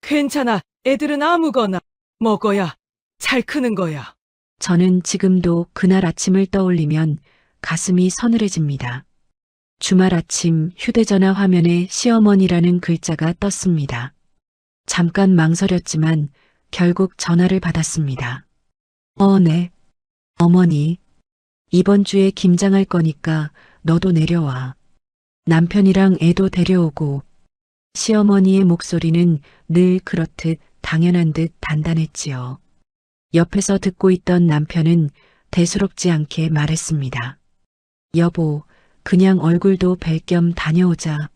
괜찮아. 애들은 아무거나 먹어야 잘 크는 거야. 저는 지금도 그날 아침을 떠올리면 가슴이 서늘해집니다. 주말 아침 휴대전화 화면에 시어머니라는 글자가 떴습니다. 잠깐 망설였지만 결국 전화를 받았습니다. 네. 어머니. 이번 주에 김장할 거니까 너도 내려와. 남편이랑 애도 데려오고. 시어머니의 목소리는 늘 그렇듯 당연한 듯 단단했지요. 옆에서 듣고 있던 남편은 대수롭지 않게 말했습니다. 여보, 그냥 얼굴도 뵐 겸 다녀오자.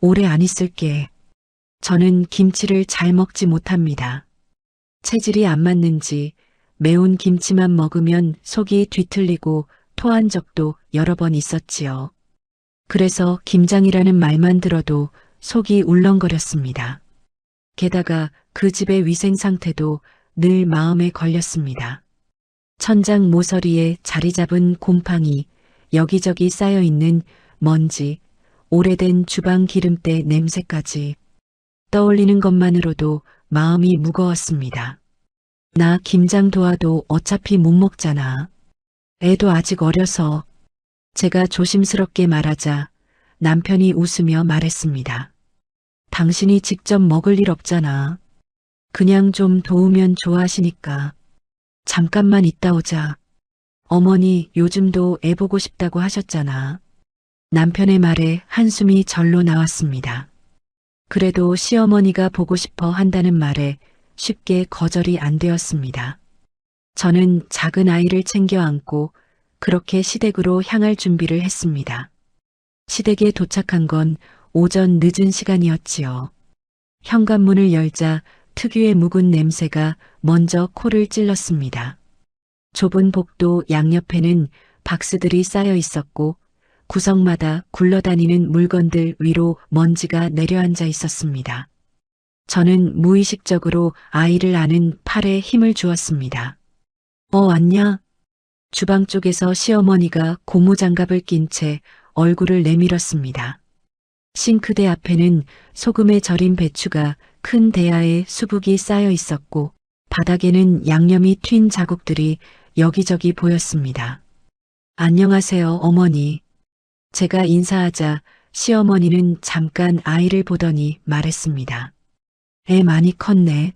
오래 안 있을게. 저는 김치를 잘 먹지 못합니다. 체질이 안 맞는지 매운 김치만 먹으면 속이 뒤틀리고 토한 적도 여러 번 있었지요. 그래서 김장이라는 말만 들어도 속이 울렁거렸습니다. 게다가 그 집의 위생 상태도 늘 마음에 걸렸습니다. 천장 모서리에 자리 잡은 곰팡이, 여기저기 쌓여있는 먼지, 오래된 주방 기름때 냄새까지 떠올리는 것만으로도 마음이 무거웠습니다. 나 김장 도와도 어차피 못 먹잖아. 애도 아직 어려서. 제가 조심스럽게 말하자 남편이 웃으며 말했습니다. 당신이 직접 먹을 일 없잖아. 그냥 좀 도우면 좋아하시니까. 잠깐만 있다 오자. 어머니 요즘도 애 보고 싶다고 하셨잖아. 남편의 말에 한숨이 절로 나왔습니다. 그래도 시어머니가 보고 싶어 한다는 말에 쉽게 거절이 안 되었습니다. 저는 작은 아이를 챙겨 안고 그렇게 시댁으로 향할 준비를 했습니다. 시댁에 도착한 건 오전 늦은 시간이었지요. 현관문을 열자 특유의 묵은 냄새가 먼저 코를 찔렀습니다. 좁은 복도 양옆에는 박스들이 쌓여 있었고 구석마다 굴러다니는 물건들 위로 먼지가 내려앉아 있었습니다. 저는 무의식적으로 아이를 안은 팔에 힘을 주었습니다. 왔냐? 주방 쪽에서 시어머니가 고무장갑을 낀 채 얼굴을 내밀었습니다. 싱크대 앞에는 소금에 절인 배추가 큰 대야에 수북이 쌓여 있었고 바닥에는 양념이 튄 자국들이 여기저기 보였습니다. 안녕하세요, 어머니. 제가 인사하자 시어머니는 잠깐 아이를 보더니 말했습니다. 애 많이 컸네.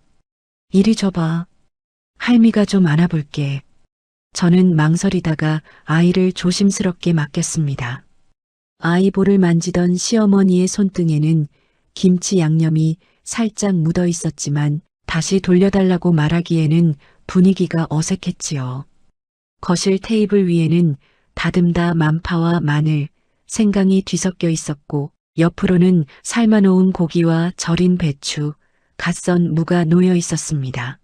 이리 줘봐. 할미가 좀 안아볼게. 저는 망설이다가 아이를 조심스럽게 맡겼습니다. 아이 볼을 만지던 시어머니의 손등에는 김치 양념이 살짝 묻어 있었지만 다시 돌려달라고 말하기에는 분위기가 어색했지요. 거실 테이블 위에는 다듬다 만파와 마늘, 생강이 뒤섞여 있었고 옆으로는 삶아놓은 고기와 절인 배추, 갓 썬 무가 놓여 있었습니다.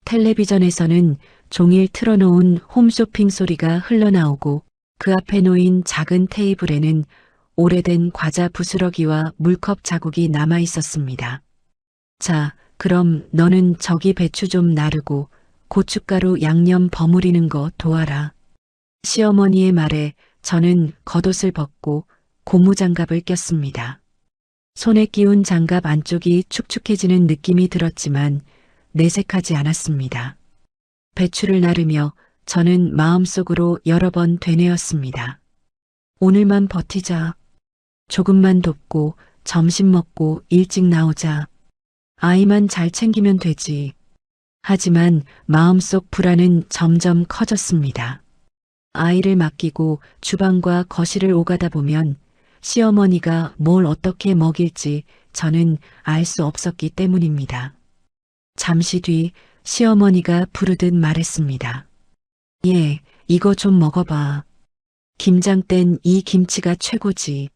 텔레비전에서는 종일 틀어놓은 홈쇼핑 소리가 흘러나오고 그 앞에 놓인 작은 테이블에는 오래된 과자 부스러기와 물컵 자국이 남아 있었습니다. 자, 그럼 너는 저기 배추 좀 나르고 고춧가루 양념 버무리는 거 도와라. 시어머니의 말에 저는 겉옷을 벗고 고무장갑을 꼈습니다. 손에 끼운 장갑 안쪽이 축축해지는 느낌이 들었지만 내색하지 않았습니다. 배추를 나르며 저는 마음속으로 여러 번 되뇌었습니다. 오늘만 버티자. 조금만 돕고 점심 먹고 일찍 나오자. 아이만 잘 챙기면 되지. 하지만 마음속 불안은 점점 커졌습니다. 아이를 맡기고 주방과 거실을 오가다 보면 시어머니가 뭘 어떻게 먹일지 저는 알 수 없었기 때문입니다. 잠시 뒤 시어머니가 부르듯 말했습니다. 예, 이거 좀 먹어봐. 김장 땐 이 김치가 최고지.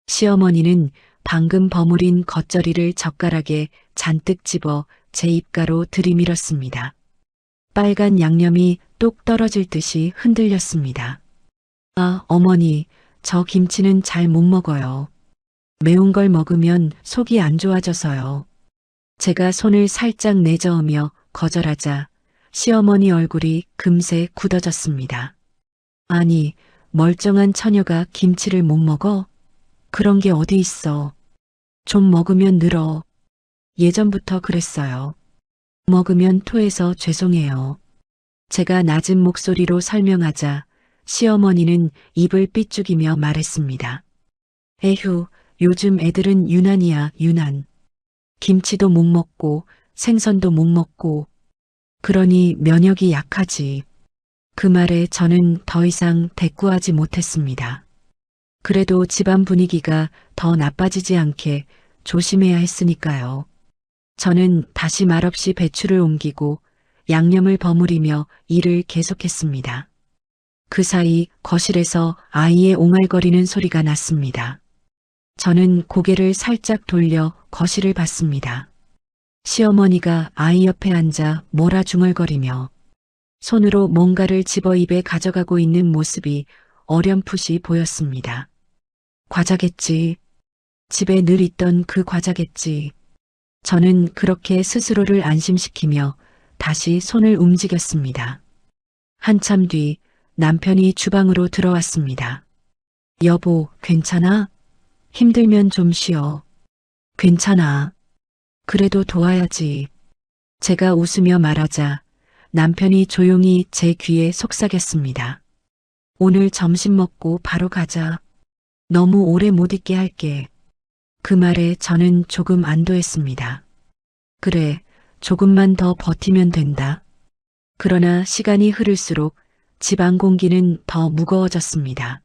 시어머니는 방금 버무린 겉절이를 젓가락에 잔뜩 집어 제 입가로 들이밀었습니다. 빨간 양념이 똑 떨어질 듯이 흔들렸습니다. 아, 어머니, 저 김치는 잘 못 먹어요. 매운 걸 먹으면 속이 안 좋아져서요. 제가 손을 살짝 내저으며 거절하자 시어머니 얼굴이 금세 굳어졌습니다. 아니, 멀쩡한 처녀가 김치를 못 먹어? 그런 게 어디 있어. 좀 먹으면 늘어. 예전부터 그랬어요. 먹으면 토해서 죄송해요. 제가 낮은 목소리로 설명하자 시어머니는 입을 삐죽이며 말했습니다. 에휴, 요즘 애들은 유난이야, 유난. 김치도 못 먹고 생선도 못 먹고 그러니 면역이 약하지. 그 말에 저는 더 이상 대꾸하지 못했습니다. 그래도 집안 분위기가 더 나빠지지 않게 조심해야 했으니까요. 저는 다시 말없이 배추를 옮기고 양념을 버무리며 일을 계속했습니다. 그 사이 거실에서 아이의 옹알거리는 소리가 났습니다. 저는 고개를 살짝 돌려 거실을 봤습니다. 시어머니가 아이 옆에 앉아 뭐라 중얼거리며 손으로 뭔가를 집어 입에 가져가고 있는 모습이 어렴풋이 보였습니다. 과자겠지. 집에 늘 있던 그 과자겠지. 저는 그렇게 스스로를 안심시키며 다시 손을 움직였습니다. 한참 뒤 남편이 주방으로 들어왔습니다. 여보, 괜찮아? 힘들면 좀 쉬어. 괜찮아. 그래도 도와야지. 제가 웃으며 말하자 남편이 조용히 제 귀에 속삭였습니다. 오늘 점심 먹고 바로 가자. 너무 오래 못 있게 할게. 그 말에 저는 조금 안도했습니다. 그래, 조금만 더 버티면 된다. 그러나 시간이 흐를수록 집안 공기는 더 무거워졌습니다.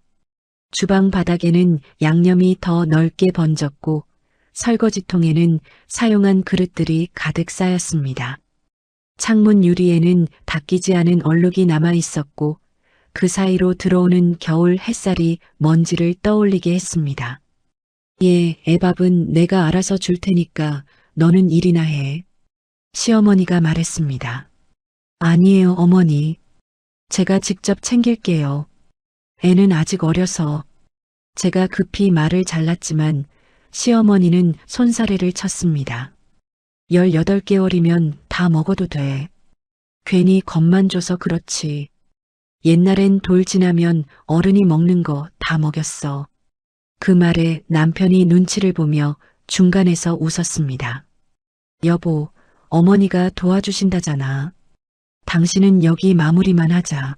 주방 바닥에는 양념이 더 넓게 번졌고 설거지통에는 사용한 그릇들이 가득 쌓였습니다. 창문 유리에는 닦이지 않은 얼룩이 남아 있었고 그 사이로 들어오는 겨울 햇살이 먼지를 떠올리게 했습니다. 예, 애밥은 내가 알아서 줄 테니까 너는 일이나 해. 시어머니가 말했습니다. 아니에요, 어머니. 제가 직접 챙길게요. 애는 아직 어려서. 제가 급히 말을 잘랐지만 시어머니는 손사래를 쳤습니다. 18개월이면 다 먹어도 돼. 괜히 겁만 줘서 그렇지. 옛날엔 돌 지나면 어른이 먹는 거 다 먹였어. 그 말에 남편이 눈치를 보며 중간에서 웃었습니다. 여보, 어머니가 도와주신다잖아. 당신은 여기 마무리만 하자.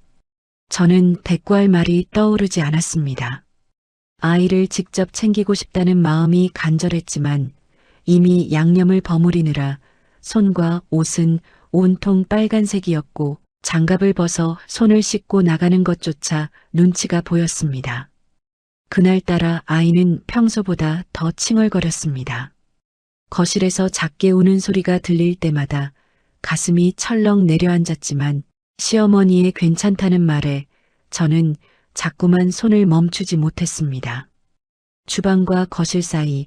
저는 대꾸할 말이 떠오르지 않았습니다. 아이를 직접 챙기고 싶다는 마음이 간절했지만 이미 양념을 버무리느라 손과 옷은 온통 빨간색이었고 장갑을 벗어 손을 씻고 나가는 것조차 눈치가 보였습니다. 그날따라 아이는 평소보다 더 칭얼거렸습니다. 거실에서 작게 우는 소리가 들릴 때마다 가슴이 철렁 내려앉았지만 시어머니의 괜찮다는 말에 저는 자꾸만 손을 멈추지 못했습니다. 주방과 거실 사이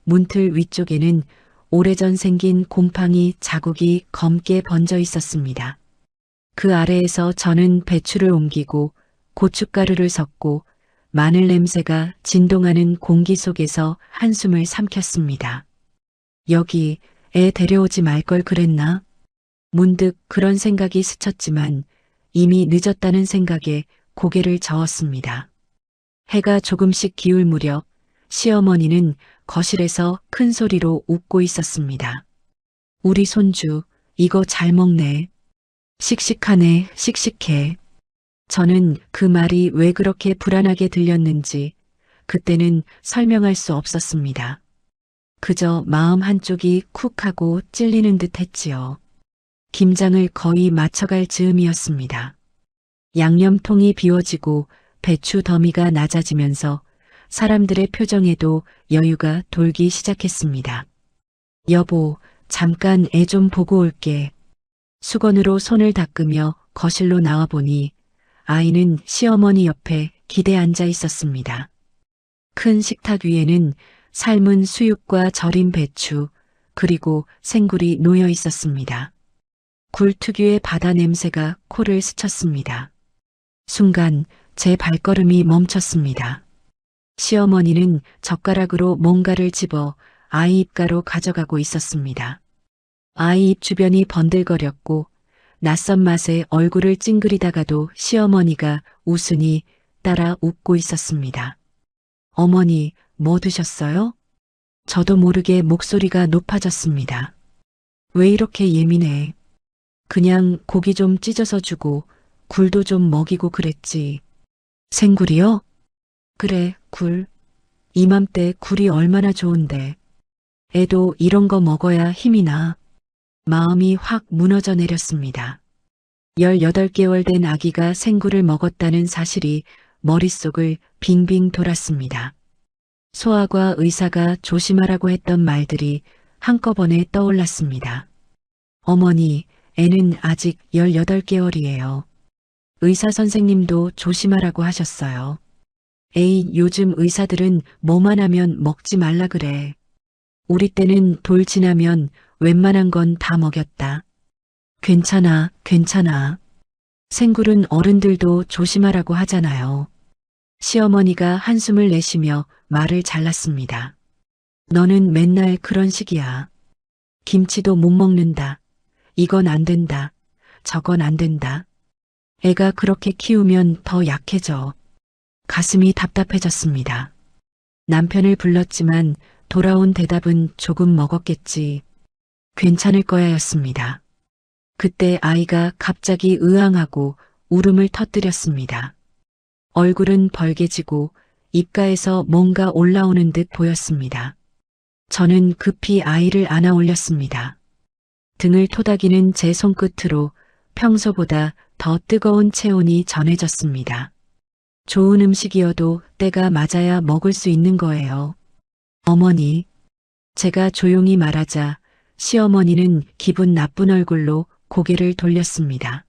문틀 위쪽에는 오래전 생긴 곰팡이 자국이 검게 번져 있었습니다. 그 아래에서 저는 배추를 옮기고 고춧가루를 섞고 마늘 냄새가 진동하는 공기 속에서 한숨을 삼켰습니다. 여기 애 데려오지 말 걸 그랬나? 문득 그런 생각이 스쳤지만 이미 늦었다는 생각에 고개를 저었습니다. 해가 조금씩 기울 무렵 시어머니는 거실에서 큰 소리로 웃고 있었습니다. 우리 손주 이거 잘 먹네. 씩씩하네, 씩씩해. 저는 그 말이 왜 그렇게 불안하게 들렸는지 그때는 설명할 수 없었습니다. 그저 마음 한쪽이 쿡 하고 찔리는 듯 했지요. 김장을 거의 마쳐갈 즈음이었습니다. 양념통이 비워지고 배추 더미가 낮아지면서 사람들의 표정에도 여유가 돌기 시작했습니다. 여보, 잠깐 애 좀 보고 올게. 수건으로 손을 닦으며 거실로 나와보니 아이는 시어머니 옆에 기대 앉아 있었습니다. 큰 식탁 위에는 삶은 수육과 절인 배추, 그리고 생굴이 놓여 있었습니다. 굴 특유의 바다 냄새가 코를 스쳤습니다. 순간 제 발걸음이 멈췄습니다. 시어머니는 젓가락으로 뭔가를 집어 아이 입가로 가져가고 있었습니다. 아이 입 주변이 번들거렸고 낯선 맛에 얼굴을 찡그리다가도 시어머니가 웃으니 따라 웃고 있었습니다. 어머니, 뭐 드셨어요? 저도 모르게 목소리가 높아졌습니다. 왜 이렇게 예민해? 그냥 고기 좀 찢어서 주고 굴도 좀 먹이고 그랬지. 생굴이요? 그래, 굴. 이맘때 굴이 얼마나 좋은데. 애도 이런 거 먹어야 힘이 나. 마음이 확 무너져 내렸습니다. 18개월 된 아기가 생굴을 먹었다는 사실이 머릿속을 빙빙 돌았습니다. 소아과 의사가 조심하라고 했던 말들이 한꺼번에 떠올랐습니다. 어머니, 애는 아직 18개월이에요. 의사 선생님도 조심하라고 하셨어요. 에이, 요즘 의사들은 뭐만 하면 먹지 말라 그래. 우리 때는 돌 지나면 웬만한 건 다 먹였다. 괜찮아, 괜찮아. 생굴은 어른들도 조심하라고 하잖아요. 시어머니가 한숨을 내쉬며 말을 잘랐습니다. 너는 맨날 그런 식이야. 김치도 못 먹는다. 이건 안 된다. 저건 안 된다. 애가 그렇게 키우면 더 약해져. 가슴이 답답해졌습니다. 남편을 불렀지만 돌아온 대답은 조금 먹었겠지. 괜찮을 거야였습니다. 그때 아이가 갑자기 으앙하고 울음을 터뜨렸습니다. 얼굴은 벌개지고 입가에서 뭔가 올라오는 듯 보였습니다. 저는 급히 아이를 안아 올렸습니다. 등을 토닥이는 제 손끝으로 평소보다 더 뜨거운 체온이 전해졌습니다. 좋은 음식이어도 때가 맞아야 먹을 수 있는 거예요. 어머니, 제가 조용히 말하자 시어머니는 기분 나쁜 얼굴로 고개를 돌렸습니다.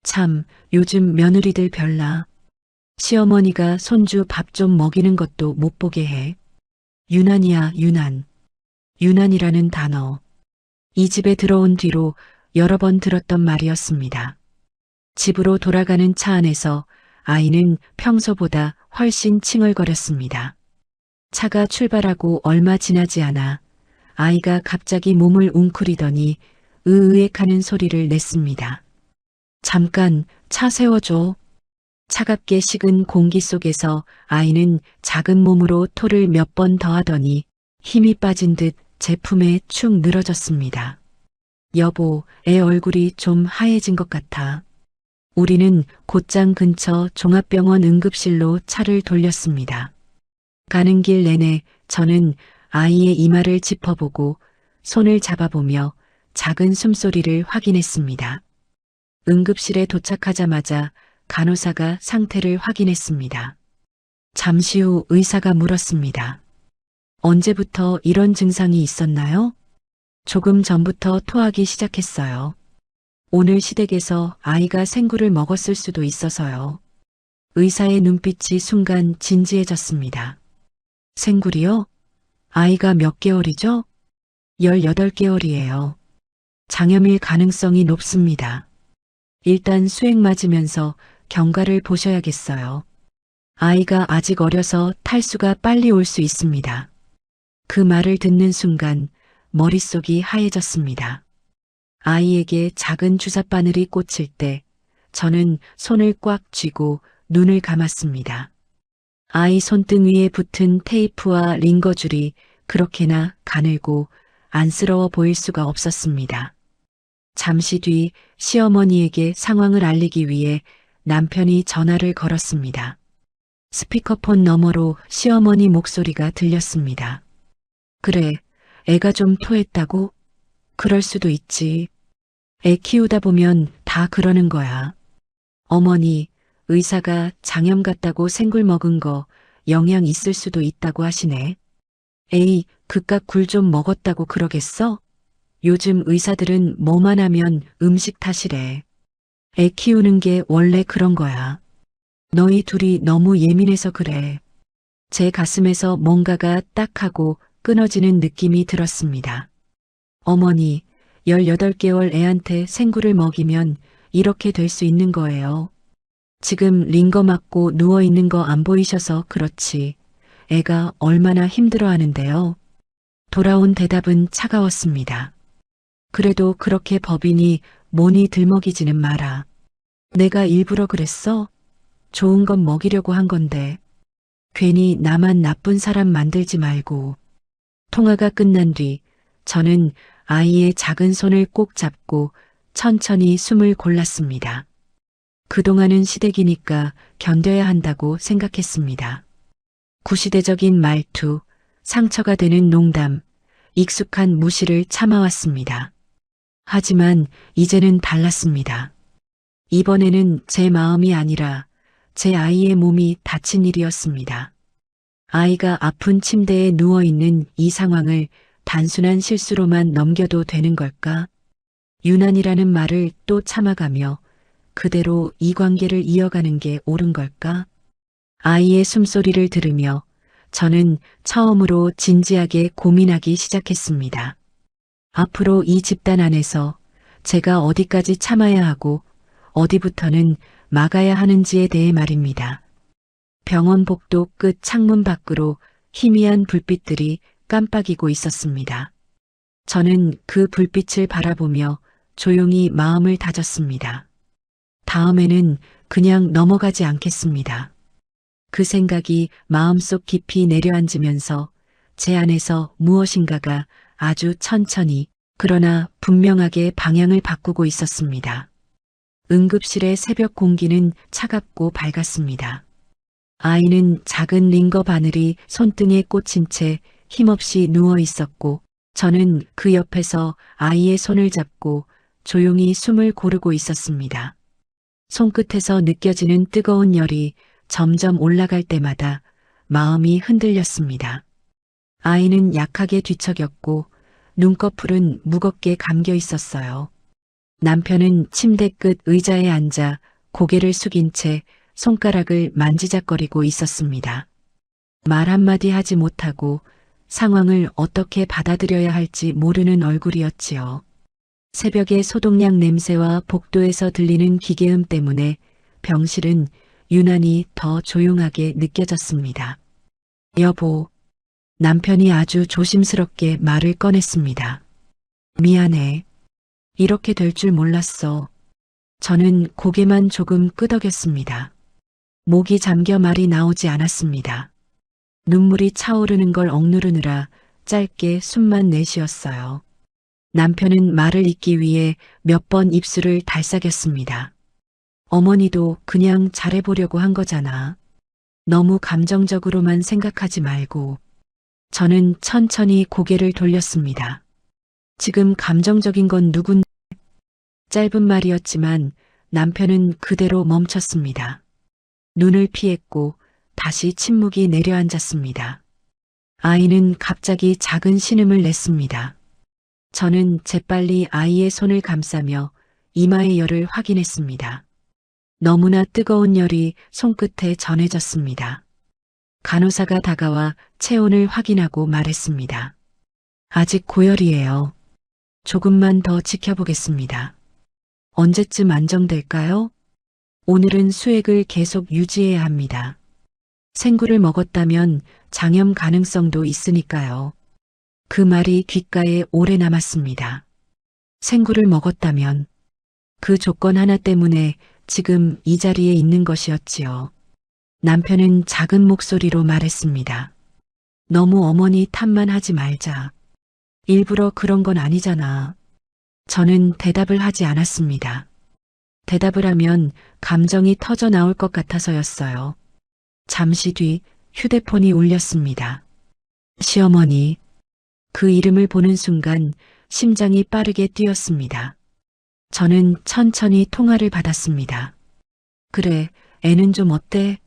참, 요즘 며느리들 별나. 시어머니가 손주 밥 좀 먹이는 것도 못 보게 해. 유난이야, 유난. 유난이라는 단어. 이 집에 들어온 뒤로 여러 번 들었던 말이었습니다. 집으로 돌아가는 차 안에서 아이는 평소보다 훨씬 칭얼거렸습니다. 차가 출발하고 얼마 지나지 않아 아이가 갑자기 몸을 웅크리더니 으으액하는 소리를 냈습니다. 잠깐 차 세워줘. 차갑게 식은 공기 속에서 아이는 작은 몸으로 토를 몇 번 더하더니 힘이 빠진 듯 제 품에 축 늘어졌습니다. 여보, 애 얼굴이 좀 하얘진 것 같아. 우리는 곧장 근처 종합병원 응급실로 차를 돌렸습니다. 가는 길 내내 저는 아이의 이마를 짚어보고 손을 잡아보며 작은 숨소리를 확인했습니다. 응급실에 도착하자마자 간호사가 상태를 확인했습니다. 잠시 후 의사가 물었습니다. 언제부터 이런 증상이 있었나요? 조금 전부터 토하기 시작했어요. 오늘 시댁에서 아이가 생굴을 먹었을 수도 있어서요. 의사의 눈빛이 순간 진지해졌습니다. 생굴이요? 아이가 몇 개월이죠? 18개월이에요. 장염일 가능성이 높습니다. 일단 수액 맞으면서 경과를 보셔야겠어요. 아이가 아직 어려서 탈수가 빨리 올 수 있습니다. 그 말을 듣는 순간 머릿속이 하얘졌습니다. 아이에게 작은 주사바늘이 꽂힐 때 저는 손을 꽉 쥐고 눈을 감았습니다. 아이 손등 위에 붙은 테이프와 링거줄이 그렇게나 가늘고 안쓰러워 보일 수가 없었습니다. 잠시 뒤 시어머니에게 상황을 알리기 위해 남편이 전화를 걸었습니다. 스피커폰 너머로 시어머니 목소리가 들렸습니다. 그래, 애가 좀 토했다고? 그럴 수도 있지. 애 키우다 보면 다 그러는 거야. 어머니, 의사가 장염 같다고 생굴 먹은 거 영양 있을 수도 있다고 하시네. 에이, 그깟 굴 좀 먹었다고 그러겠어? 요즘 의사들은 뭐만 하면 음식 탓이래. 애 키우는 게 원래 그런 거야. 너희 둘이 너무 예민해서 그래. 제 가슴에서 뭔가가 딱하고 끊어지는 느낌이 들었습니다. 어머니, 18개월 애한테 생굴을 먹이면 이렇게 될 수 있는 거예요. 지금 링거 맞고 누워있는 거 안 보이셔서 그렇지. 애가 얼마나 힘들어하는데요. 돌아온 대답은 차가웠습니다. 그래도 그렇게 법인이 모니 들먹이지는 마라. 내가 일부러 그랬어? 좋은 건 먹이려고 한 건데. 괜히 나만 나쁜 사람 만들지 말고. 통화가 끝난 뒤 저는 아이의 작은 손을 꼭 잡고 천천히 숨을 골랐습니다. 그동안은 시댁이니까 견뎌야 한다고 생각했습니다. 구시대적인 말투, 상처가 되는 농담, 익숙한 무시를 참아왔습니다. 하지만 이제는 달랐습니다. 이번에는 제 마음이 아니라 제 아이의 몸이 다친 일이었습니다. 아이가 아픈 침대에 누워있는 이 상황을 단순한 실수로만 넘겨도 되는 걸까? 유난이라는 말을 또 참아가며 그대로 이 관계를 이어가는 게 옳은 걸까? 아이의 숨소리를 들으며 저는 처음으로 진지하게 고민하기 시작했습니다. 앞으로 이 집단 안에서 제가 어디까지 참아야 하고 어디부터는 막아야 하는지에 대해 말입니다. 병원 복도 끝 창문 밖으로 희미한 불빛들이 깜빡이고 있었습니다. 저는 그 불빛을 바라보며 조용히 마음을 다졌습니다. 다음에는 그냥 넘어가지 않겠습니다. 그 생각이 마음속 깊이 내려앉으면서 제 안에서 무엇인가가 아주 천천히 그러나 분명하게 방향을 바꾸고 있었습니다. 응급실의 새벽 공기는 차갑고 밝았습니다. 아이는 작은 링거 바늘이 손등에 꽂힌 채 힘없이 누워 있었고 저는 그 옆에서 아이의 손을 잡고 조용히 숨을 고르고 있었습니다. 손끝에서 느껴지는 뜨거운 열이 점점 올라갈 때마다 마음이 흔들렸습니다. 아이는 약하게 뒤척였고 눈꺼풀은 무겁게 감겨 있었어요. 남편은 침대 끝 의자에 앉아 고개를 숙인 채 손가락을 만지작거리고 있었습니다. 말 한마디 하지 못하고 상황을 어떻게 받아들여야 할지 모르는 얼굴이었지요. 새벽의 소독약 냄새와 복도에서 들리는 기계음 때문에 병실은 유난히 더 조용하게 느껴졌습니다. 여보, 남편이 아주 조심스럽게 말을 꺼냈습니다. 미안해. 이렇게 될 줄 몰랐어. 저는 고개만 조금 끄덕였습니다. 목이 잠겨 말이 나오지 않았습니다. 눈물이 차오르는 걸 억누르느라 짧게 숨만 내쉬었어요. 남편은 말을 잇기 위해 몇 번 입술을 달싹였습니다. 어머니도 그냥 잘해보려고 한 거잖아. 너무 감정적으로만 생각하지 말고. 저는 천천히 고개를 돌렸습니다. 지금 감정적인 건 누군데? 짧은 말이었지만 남편은 그대로 멈췄습니다. 눈을 피했고 다시 침묵이 내려앉았습니다. 아이는 갑자기 작은 신음을 냈습니다. 저는 재빨리 아이의 손을 감싸며 이마의 열을 확인했습니다. 너무나 뜨거운 열이 손끝에 전해졌습니다. 간호사가 다가와 체온을 확인하고 말했습니다. 아직 고열이에요. 조금만 더 지켜보겠습니다. 언제쯤 안정될까요? 오늘은 수액을 계속 유지해야 합니다. 생구를 먹었다면 장염 가능성도 있으니까요. 그 말이 귓가에 오래 남았습니다. 생구를 먹었다면 그 조건 하나 때문에 지금 이 자리에 있는 것이었지요. 남편은 작은 목소리로 말했습니다. 너무 어머니 탓만 하지 말자. 일부러 그런 건 아니잖아. 저는 대답을 하지 않았습니다. 대답을 하면 감정이 터져 나올 것 같아서였어요. 잠시 뒤 휴대폰이 울렸습니다. 시어머니. 그 이름을 보는 순간 심장이 빠르게 뛰었습니다. 저는 천천히 통화를 받았습니다. 그래, 애는 좀 어때?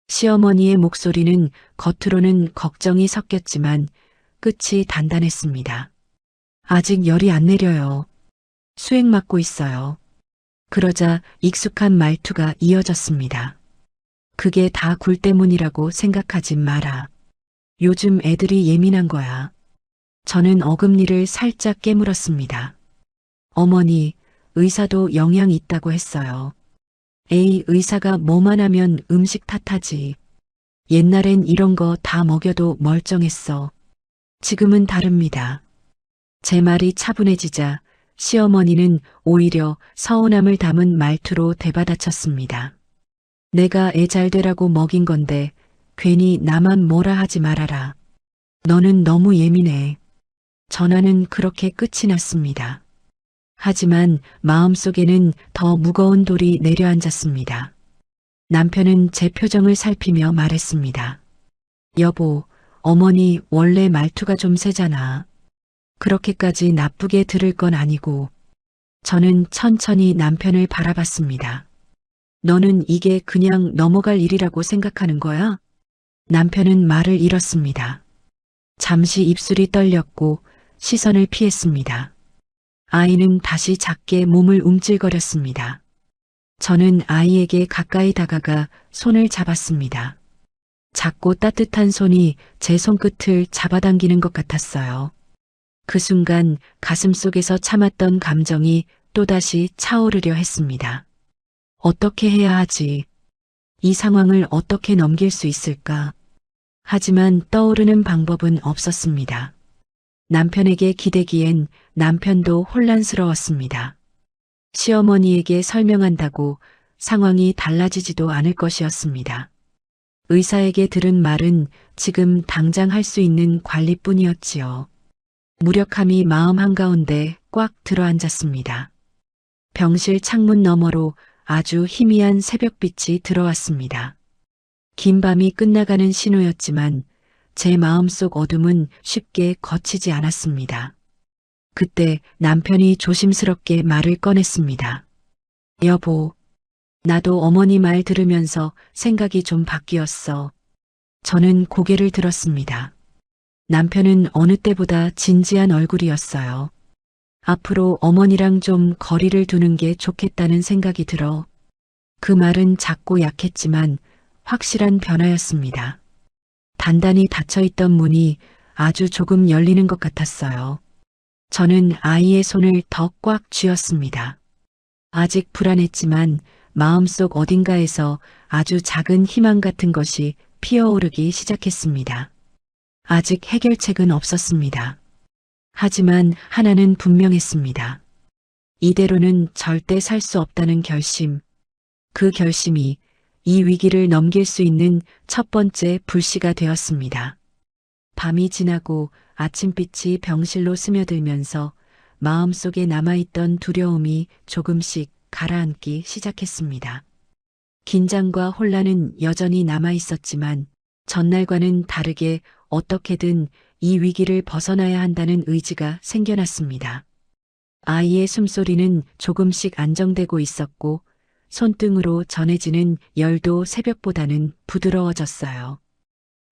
시어머니의 목소리는 겉으로는 걱정이 섞였지만 끝이 단단했습니다. 아직 열이 안 내려요. 수액 맞고 있어요. 그러자 익숙한 말투가 이어졌습니다. 그게 다 굴 때문이라고 생각하지 마라. 요즘 애들이 예민한 거야. 저는 어금니를 살짝 깨물었습니다. 어머니, 의사도 영향 있다고 했어요. 에이, 의사가 뭐만 하면 음식 탓하지. 옛날엔 이런 거 다 먹여도 멀쩡했어. 지금은 다릅니다. 제 말이 차분해지자 시어머니는 오히려 서운함을 담은 말투로 대받아쳤습니다. 내가 애 잘 되라고 먹인 건데 괜히 나만 뭐라 하지 말아라. 너는 너무 예민해. 전화는 그렇게 끝이 났습니다. 하지만 마음속에는 더 무거운 돌이 내려앉았습니다. 남편은 제 표정을 살피며 말했습니다. 여보, 어머니 원래 말투가 좀 세잖아. 그렇게까지 나쁘게 들을 건 아니고. 저는 천천히 남편을 바라봤습니다. 너는 이게 그냥 넘어갈 일이라고 생각하는 거야? 남편은 말을 잃었습니다. 잠시 입술이 떨렸고 시선을 피했습니다. 아이는 다시 작게 몸을 움찔거렸습니다. 저는 아이에게 가까이 다가가 손을 잡았습니다. 작고 따뜻한 손이 제 손끝을 잡아당기는 것 같았어요. 그 순간 가슴속에서 참았던 감정이 또다시 차오르려 했습니다. 어떻게 해야 하지? 이 상황을 어떻게 넘길 수 있을까? 하지만 떠오르는 방법은 없었습니다. 남편에게 기대기엔 남편도 혼란스러웠습니다. 시어머니에게 설명한다고 상황이 달라지지도 않을 것이었습니다. 의사에게 들은 말은 지금 당장 할 수 있는 관리뿐이었지요. 무력함이 마음 한가운데 꽉 들어앉았습니다. 병실 창문 너머로 아주 희미한 새벽빛이 들어왔습니다. 긴 밤이 끝나가는 신호였지만 제 마음속 어둠은 쉽게 거치지 않았습니다. 그때 남편이 조심스럽게 말을 꺼냈습니다. 여보, 나도 어머니 말 들으면서 생각이 좀 바뀌었어. 저는 고개를 들었습니다. 남편은 어느 때보다 진지한 얼굴이었어요. 앞으로 어머니랑 좀 거리를 두는 게 좋겠다는 생각이 들어. 그 말은 작고 약했지만 확실한 변화였습니다. 단단히 닫혀있던 문이 아주 조금 열리는 것 같았어요. 저는 아이의 손을 더 꽉 쥐었습니다. 아직 불안했지만 마음속 어딘가에서 아주 작은 희망 같은 것이 피어오르기 시작했습니다. 아직 해결책은 없었습니다. 하지만 하나는 분명했습니다. 이대로는 절대 살 수 없다는 결심. 그 결심이 이 위기를 넘길 수 있는 첫 번째 불씨가 되었습니다. 밤이 지나고 아침빛이 병실로 스며들면서 마음속에 남아있던 두려움이 조금씩 가라앉기 시작했습니다. 긴장과 혼란은 여전히 남아있었지만 전날과는 다르게 어떻게든 이 위기를 벗어나야 한다는 의지가 생겨났습니다. 아이의 숨소리는 조금씩 안정되고 있었고 손등으로 전해지는 열도 새벽보다는 부드러워졌어요.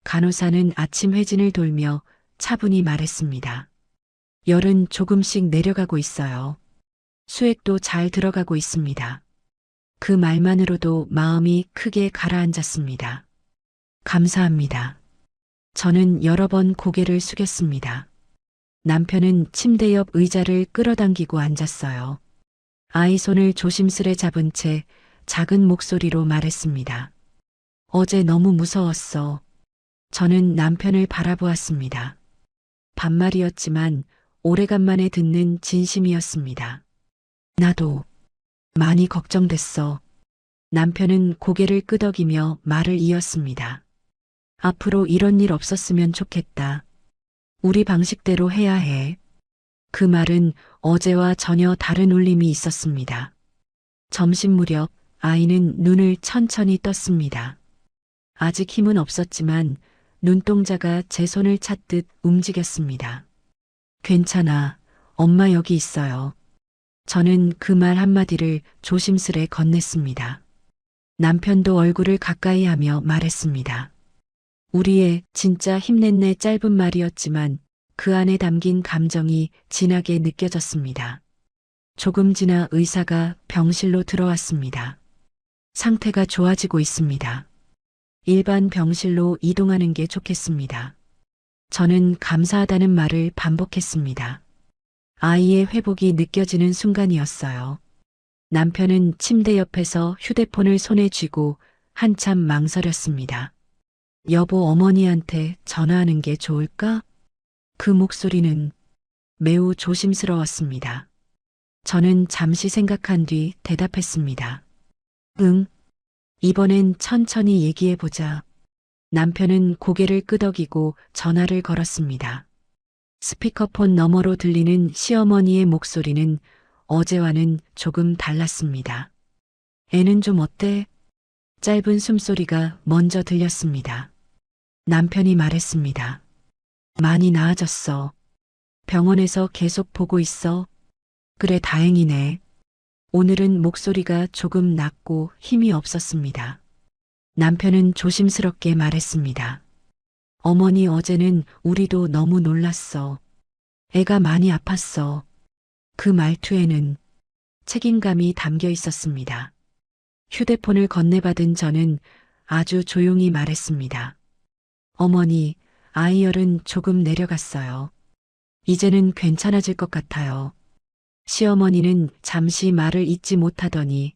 간호사는 아침 회진을 돌며 차분히 말했습니다. 열은 조금씩 내려가고 있어요. 수액도 잘 들어가고 있습니다. 그 말만으로도 마음이 크게 가라앉았습니다. 감사합니다. 저는 여러 번 고개를 숙였습니다. 남편은 침대 옆 의자를 끌어당기고 앉았어요. 아이 손을 조심스레 잡은 채 작은 목소리로 말했습니다. 어제 너무 무서웠어. 저는 남편을 바라보았습니다. 반말이었지만 오래간만에 듣는 진심이었습니다. 나도 많이 걱정됐어. 남편은 고개를 끄덕이며 말을 이었습니다. 앞으로 이런 일 없었으면 좋겠다. 우리 방식대로 해야 해. 그 말은 어제와 전혀 다른 울림이 있었습니다. 점심 무렵 아이는 눈을 천천히 떴습니다. 아직 힘은 없었지만 눈동자가 제 손을 찾듯 움직였습니다. 괜찮아. 엄마 여기 있어요. 저는 그 말 한마디를 조심스레 건넸습니다. 남편도 얼굴을 가까이 하며 말했습니다. 우리의 진짜 힘냈네 짧은 말이었지만 그 안에 담긴 감정이 진하게 느껴졌습니다. 조금 지나 의사가 병실로 들어왔습니다. 상태가 좋아지고 있습니다. 일반 병실로 이동하는 게 좋겠습니다. 저는 감사하다는 말을 반복했습니다. 아이의 회복이 느껴지는 순간이었어요. 남편은 침대 옆에서 휴대폰을 손에 쥐고 한참 망설였습니다. 여보 어머니한테 전화하는 게 좋을까? 그 목소리는 매우 조심스러웠습니다. 저는 잠시 생각한 뒤 대답했습니다. 응, 이번엔 천천히 얘기해보자. 남편은 고개를 끄덕이고 전화를 걸었습니다. 스피커폰 너머로 들리는 시어머니의 목소리는 어제와는 조금 달랐습니다. 애는 좀 어때? 짧은 숨소리가 먼저 들렸습니다. 남편이 말했습니다. 많이 나아졌어. 병원에서 계속 보고 있어. 그래, 다행이네. 오늘은 목소리가 조금 낮고 힘이 없었습니다. 남편은 조심스럽게 말했습니다. 어머니, 어제는 우리도 너무 놀랐어. 애가 많이 아팠어. 그 말투에는 책임감이 담겨 있었습니다. 휴대폰을 건네받은 저는 아주 조용히 말했습니다. 어머니, 아이열은 조금 내려갔어요. 이제는 괜찮아질 것 같아요. 시어머니는 잠시 말을 잇지 못하더니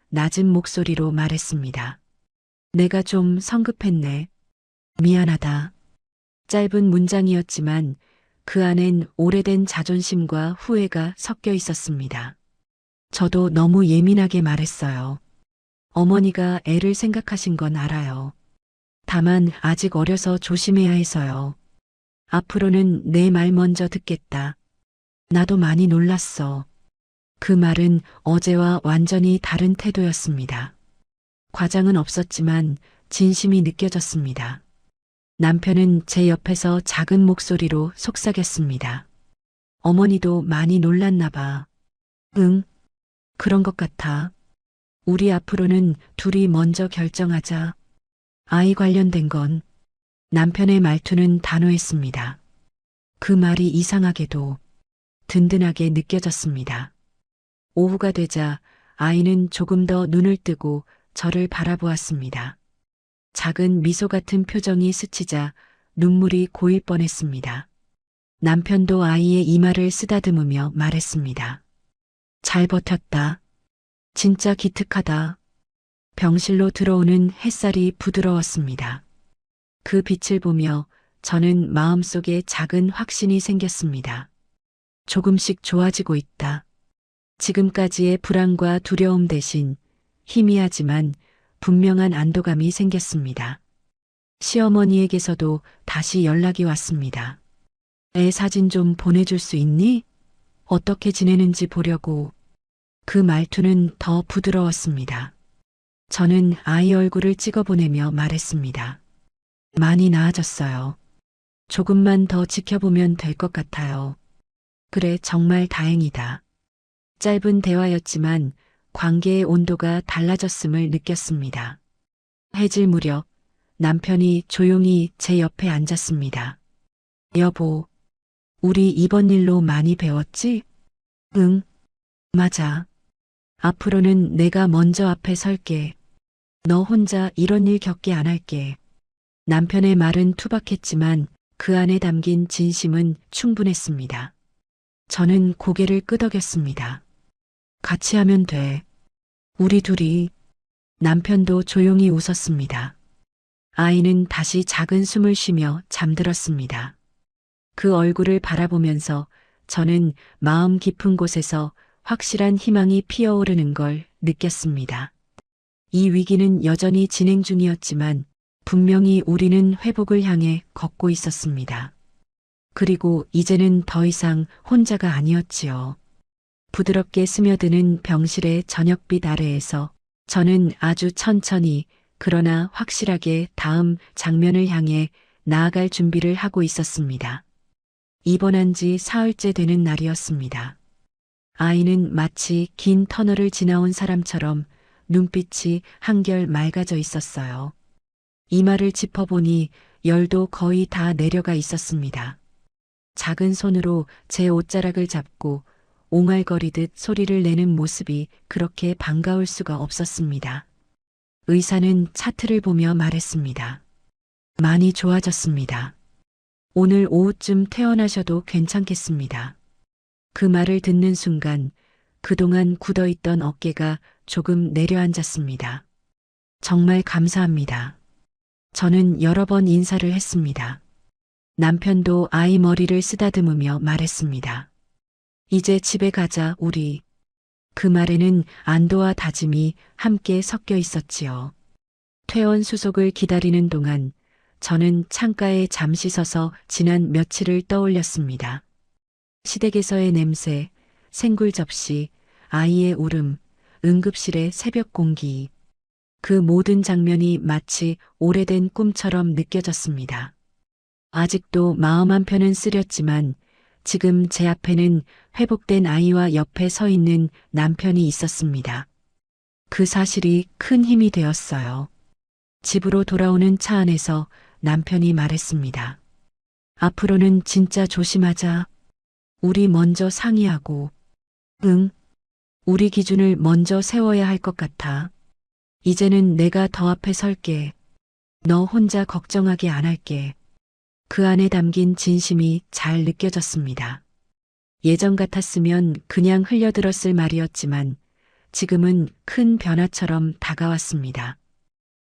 낮은 목소리로 말했습니다. 내가 좀 성급했네. 미안하다. 짧은 문장이었지만 그 안엔 오래된 자존심과 후회가 섞여 있었습니다. 저도 너무 예민하게 말했어요. 어머니가 애를 생각하신 건 알아요. 다만 아직 어려서 조심해야 해서요. 앞으로는 내 말 먼저 듣겠다. 나도 많이 놀랐어. 그 말은 어제와 완전히 다른 태도였습니다. 과장은 없었지만 진심이 느껴졌습니다. 남편은 제 옆에서 작은 목소리로 속삭였습니다. 어머니도 많이 놀랐나 봐. 응, 그런 것 같아. 우리 앞으로는 둘이 먼저 결정하자. 아이 관련된 건. 남편의 말투는 단호했습니다. 그 말이 이상하게도 든든하게 느껴졌습니다. 오후가 되자 아이는 조금 더 눈을 뜨고 저를 바라보았습니다. 작은 미소 같은 표정이 스치자 눈물이 고일 뻔했습니다. 남편도 아이의 이마를 쓰다듬으며 말했습니다. 잘 버텼다. 진짜 기특하다. 병실로 들어오는 햇살이 부드러웠습니다. 그 빛을 보며 저는 마음속에 작은 확신이 생겼습니다. 조금씩 좋아지고 있다. 지금까지의 불안과 두려움 대신 희미하지만 분명한 안도감이 생겼습니다. 시어머니에게서도 다시 연락이 왔습니다. 애 사진 좀 보내줄 수 있니? 어떻게 지내는지 보려고. 그 말투는 더 부드러웠습니다. 저는 아이 얼굴을 찍어보내며 말했습니다. 많이 나아졌어요. 조금만 더 지켜보면 될 것 같아요. 그래, 정말 다행이다. 짧은 대화였지만 관계의 온도가 달라졌음을 느꼈습니다. 해질 무렵 남편이 조용히 제 옆에 앉았습니다. 여보, 우리 이번 일로 많이 배웠지? 응, 맞아. 앞으로는 내가 먼저 앞에 설게. 너 혼자 이런 일 겪게 안 할게. 남편의 말은 투박했지만 그 안에 담긴 진심은 충분했습니다. 저는 고개를 끄덕였습니다. 같이 하면 돼. 우리 둘이. 남편도 조용히 웃었습니다. 아이는 다시 작은 숨을 쉬며 잠들었습니다. 그 얼굴을 바라보면서 저는 마음 깊은 곳에서 확실한 희망이 피어오르는 걸 느꼈습니다. 이 위기는 여전히 진행 중이었지만 분명히 우리는 회복을 향해 걷고 있었습니다. 그리고 이제는 더 이상 혼자가 아니었지요. 부드럽게 스며드는 병실의 저녁빛 아래에서 저는 아주 천천히 그러나 확실하게 다음 장면을 향해 나아갈 준비를 하고 있었습니다. 입원한 지 사흘째 되는 날이었습니다. 아이는 마치 긴 터널을 지나온 사람처럼 눈빛이 한결 맑아져 있었어요. 이마를 짚어보니 열도 거의 다 내려가 있었습니다. 작은 손으로 제 옷자락을 잡고 옹알거리듯 소리를 내는 모습이 그렇게 반가울 수가 없었습니다. 의사는 차트를 보며 말했습니다. 많이 좋아졌습니다. 오늘 오후쯤 퇴원하셔도 괜찮겠습니다. 그 말을 듣는 순간 그동안 굳어있던 어깨가 조금 내려앉았습니다. 정말 감사합니다. 저는 여러 번 인사를 했습니다. 남편도 아이 머리를 쓰다듬으며 말했습니다. 이제 집에 가자, 우리. 그 말에는 안도와 다짐이 함께 섞여 있었지요. 퇴원 수속을 기다리는 동안 저는 창가에 잠시 서서 지난 며칠을 떠올렸습니다. 시댁에서의 냄새, 생굴 접시, 아이의 울음, 응급실의 새벽 공기. 그 모든 장면이 마치 오래된 꿈처럼 느껴졌습니다. 아직도 마음 한편은 쓰렸지만 지금 제 앞에는 회복된 아이와 옆에 서 있는 남편이 있었습니다. 그 사실이 큰 힘이 되었어요. 집으로 돌아오는 차 안에서 남편이 말했습니다. 앞으로는 진짜 조심하자. 우리 먼저 상의하고. 응. 우리 기준을 먼저 세워야 할 것 같아. 이제는 내가 더 앞에 설게. 너 혼자 걱정하게 안 할게. 그 안에 담긴 진심이 잘 느껴졌습니다. 예전 같았으면 그냥 흘려들었을 말이었지만 지금은 큰 변화처럼 다가왔습니다.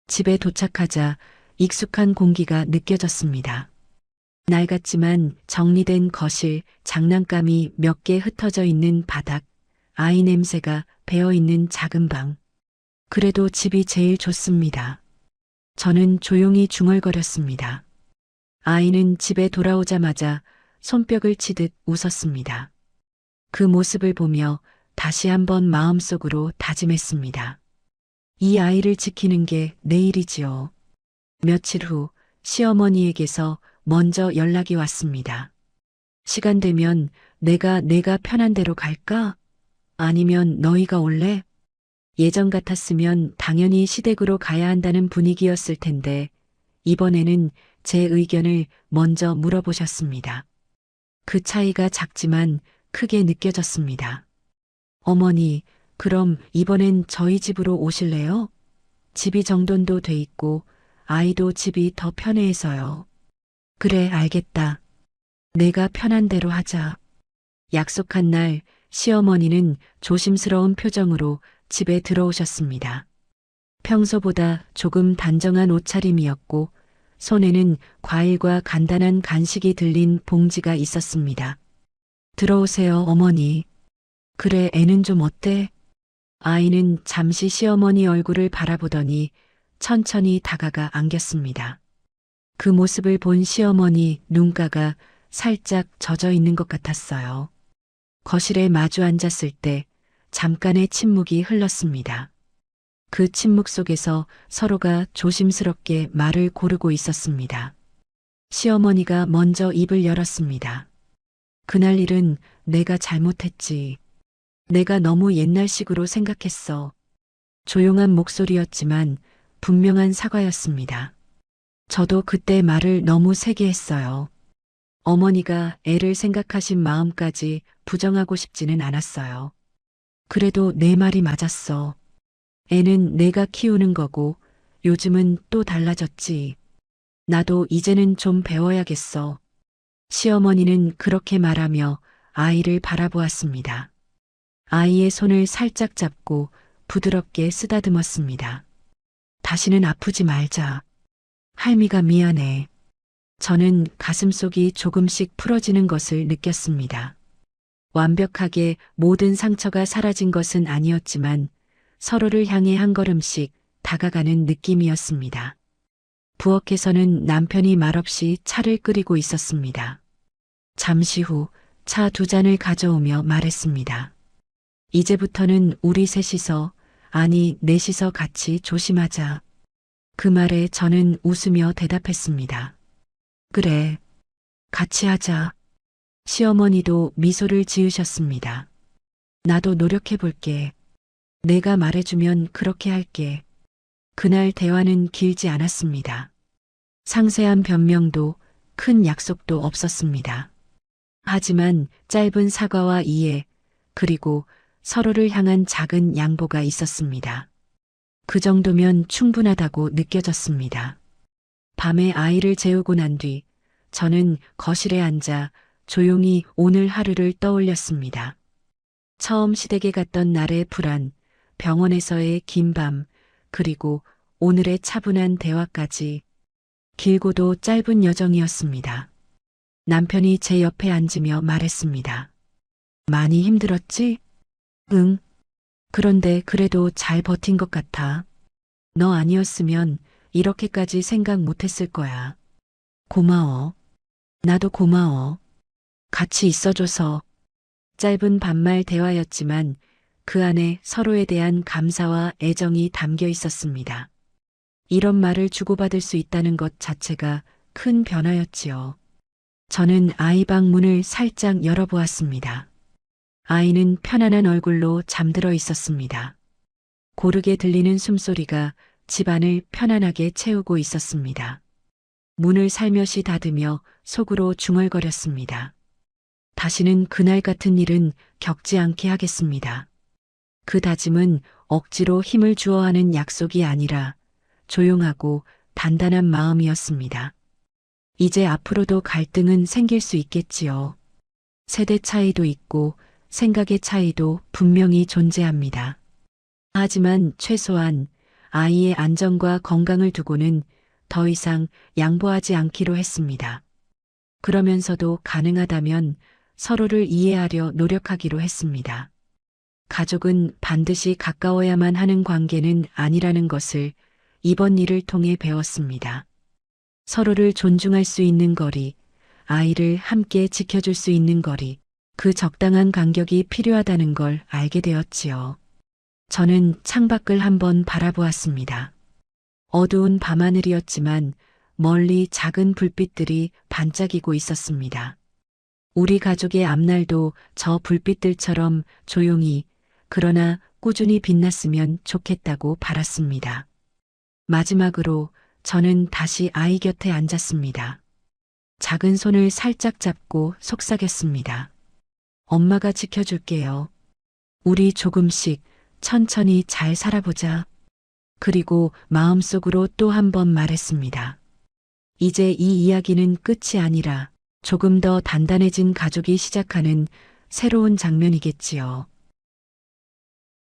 집에 도착하자 익숙한 공기가 느껴졌습니다. 낡았지만 정리된 거실, 장난감이 몇 개 흩어져 있는 바닥, 아이 냄새가 배어 있는 작은 방. 그래도 집이 제일 좋습니다. 저는 조용히 중얼거렸습니다. 아이는 집에 돌아오자마자 손뼉을 치듯 웃었습니다. 그 모습을 보며 다시 한번 마음속으로 다짐했습니다. 이 아이를 지키는 게 내일이지요. 며칠 후 시어머니에게서 먼저 연락이 왔습니다. 시간 되면 내가 편한 대로 갈까? 아니면 너희가 올래? 예전 같았으면 당연히 시댁으로 가야 한다는 분위기였을 텐데 이번에는 제 의견을 먼저 물어보셨습니다. 그 차이가 작지만 크게 느껴졌습니다. 어머니, 그럼 이번엔 저희 집으로 오실래요? 집이 정돈도 돼 있고 아이도 집이 더 편해해서요. 그래, 알겠다. 내가 편한 대로 하자. 약속한 날 시어머니는 조심스러운 표정으로 집에 들어오셨습니다. 평소보다 조금 단정한 옷차림이었고 손에는 과일과 간단한 간식이 들린 봉지가 있었습니다. 들어오세요, 어머니. 그래, 애는 좀 어때? 아이는 잠시 시어머니 얼굴을 바라보더니 천천히 다가가 안겼습니다. 그 모습을 본 시어머니 눈가가 살짝 젖어 있는 것 같았어요. 거실에 마주 앉았을 때 잠깐의 침묵이 흘렀습니다. 그 침묵 속에서 서로가 조심스럽게 말을 고르고 있었습니다. 시어머니가 먼저 입을 열었습니다. 그날 일은 내가 잘못했지. 내가 너무 옛날식으로 생각했어. 조용한 목소리였지만 분명한 사과였습니다. 저도 그때 말을 너무 세게 했어요. 어머니가 애를 생각하신 마음까지 부정하고 싶지는 않았어요. 그래도 내 말이 맞았어. 애는 내가 키우는 거고 요즘은 또 달라졌지. 나도 이제는 좀 배워야겠어. 시어머니는 그렇게 말하며 아이를 바라보았습니다. 아이의 손을 살짝 잡고 부드럽게 쓰다듬었습니다. 다시는 아프지 말자. 할미가 미안해. 저는 가슴속이 조금씩 풀어지는 것을 느꼈습니다. 완벽하게 모든 상처가 사라진 것은 아니었지만 서로를 향해 한 걸음씩 다가가는 느낌이었습니다. 부엌에서는 남편이 말없이 차를 끓이고 있었습니다. 잠시 후 차 2잔을 가져오며 말했습니다. 이제부터는 우리 셋이서, 아니 넷이서 같이 조심하자. 그 말에 저는 웃으며 대답했습니다. 그래, 같이 하자. 시어머니도 미소를 지으셨습니다. 나도 노력해 볼게. 내가 말해주면 그렇게 할게. 그날 대화는 길지 않았습니다. 상세한 변명도 큰 약속도 없었습니다. 하지만 짧은 사과와 이해, 그리고 서로를 향한 작은 양보가 있었습니다. 그 정도면 충분하다고 느껴졌습니다. 밤에 아이를 재우고 난 뒤 저는 거실에 앉아 조용히 오늘 하루를 떠올렸습니다. 처음 시댁에 갔던 날의 불안, 병원에서의 긴 밤, 그리고 오늘의 차분한 대화까지 길고도 짧은 여정이었습니다. 남편이 제 옆에 앉으며 말했습니다. 많이 힘들었지? 응. 그런데 그래도 잘 버틴 것 같아. 너 아니었으면 이렇게까지 생각 못했을 거야. 고마워. 나도 고마워. 같이 있어줘서. 짧은 반말 대화였지만 그 안에 서로에 대한 감사와 애정이 담겨 있었습니다. 이런 말을 주고받을 수 있다는 것 자체가 큰 변화였지요. 저는 아이 방 문을 살짝 열어보았습니다. 아이는 편안한 얼굴로 잠들어 있었습니다. 고르게 들리는 숨소리가 집안을 편안하게 채우고 있었습니다. 문을 살며시 닫으며 속으로 중얼거렸습니다. 다시는 그날 같은 일은 겪지 않게 하겠습니다. 그 다짐은 억지로 힘을 주어 하는 약속이 아니라 조용하고 단단한 마음이었습니다. 이제 앞으로도 갈등은 생길 수 있겠지요. 세대 차이도 있고 생각의 차이도 분명히 존재합니다. 하지만 최소한 아이의 안전과 건강을 두고는 더 이상 양보하지 않기로 했습니다. 그러면서도 가능하다면 서로를 이해하려 노력하기로 했습니다. 가족은 반드시 가까워야만 하는 관계는 아니라는 것을 이번 일을 통해 배웠습니다. 서로를 존중할 수 있는 거리, 아이를 함께 지켜줄 수 있는 거리, 그 적당한 간격이 필요하다는 걸 알게 되었지요. 저는 창밖을 한번 바라보았습니다. 어두운 밤하늘이었지만 멀리 작은 불빛들이 반짝이고 있었습니다. 우리 가족의 앞날도 저 불빛들처럼 조용히 그러나 꾸준히 빛났으면 좋겠다고 바랐습니다. 마지막으로 저는 다시 아이 곁에 앉았습니다. 작은 손을 살짝 잡고 속삭였습니다. 엄마가 지켜줄게요. 우리 조금씩 천천히 잘 살아보자. 그리고 마음속으로 또 한 번 말했습니다. 이제 이 이야기는 끝이 아니라 조금 더 단단해진 가족이 시작하는 새로운 장면이겠지요.